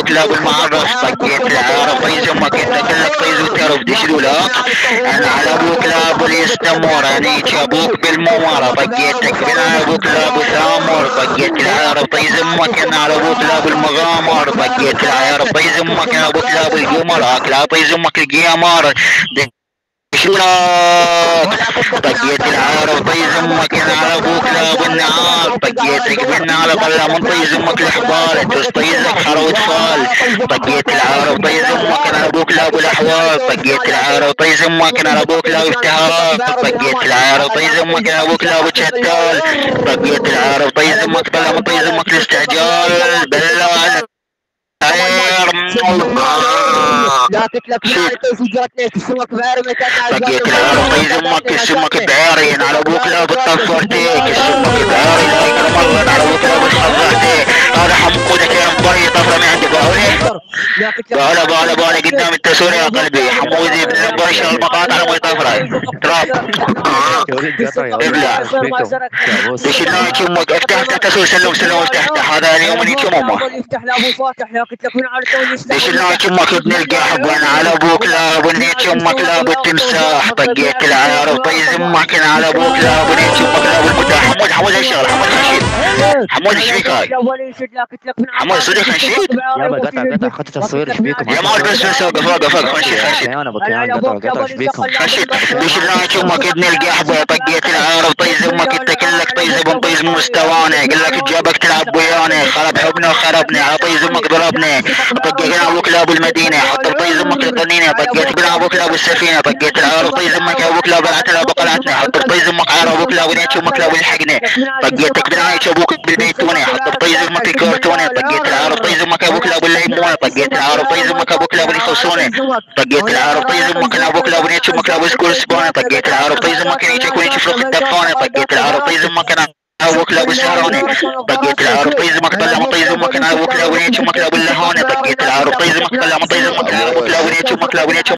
كلاب المعرس طقيت العارف طيز امك انت كلك طيز وتعرف دشلولك. انا على ابو كلاب اليستمور انا ابوك بالممارة طقيتك بنا ابو كلاب ثامر طقيت العارف طيز امك انا على ابو كلاب المغامر طقيت العارف طيز امك انا ابو كلاب القمر اكل طيز امك القمر. شلونك طقيت العارف طيز امك انا على ابو كلاب النعال طقيتك بالنعال طلع من طيز امك الحبال تس طيزك حروت فال. طقيت العارف طيز امك انا على ابو كلاب الاحوال طقيت العارف طيز امك انا على ابو كلاب افتهال طقيت العارف طيز امك انا على ابو كلاب شتال. طقيت العارف طيز امك طلع من طيز امك الاستعجال بالله غير لا تتلف من على سجاتنا السمك بعير بقيت العارف طيز امك السمك بعيرين على ابو كلاب الطفرتيك السمك بعيري لا يكرم الله على ابو كلاب الخضرتيك. هذا حمودك يا مبري طفره من عندي باله قدام التسوني يا قلبي حمودي بن مبري شغل المقاطع على مي طفره تراب ابلع ايش النايت يمك افتح التسوني سلم افتح هذا اليوم اللي يتم امه ايش النايت يمك ابن القحب وانا على ابو كلاب ونيت يمك لاب التمساح طقيت العارف طيز امك انا على ابو كلاب ونيت يمك لاب المتاح. حمود هالشغل حمود خشيد حمود ايش فيك هاي حمود صدق خشيد يابا قطع خدت تصوير ايش بيكم يا مال بس وقف خشيد انا بكيان قطع ايش بيكم خشيد ايش النايت يمك ابن القحبه طقيت العارف طيز امك انت كلك طيز ابن طيز مستوانا قال لك جابك تلعب ويانا خرب حبنا وخربنا على طيز امك ضربنا طقيت ابو كلاب المدينه حط طيز امك القنينه طقيت بنا ابو كلاب السفينه طقيت العارف طيز امك ابو كلاب العتله بقلعتنا حط طيز امك على ابو كلاب ونيت امك كلاب الحقنا طقيتك بنايت ابوك بالبيتونه حط طيز امك الكرتونه طقيت العارف طيز امك ابو كلاب اللي يمونه طقيت العارف طيز امك ابو كلاب اللي يخصونه طقيت العارف طيز امك ابو كلاب ونيت امك كلاب سكول سبونه طقيت العارف طيز امك نيتك ونيت فلوق الدفونه طقيت العارف طيز امك انا ابو كلاب السهرونه طقيت العارف طيز امك طلع من طيز امك انا ابو كلاب ونيت امك كلاب اللهونه طقيت العارف طيز امك طلع من طيز امك ابو كلاب ونيت امك كلاب ونيت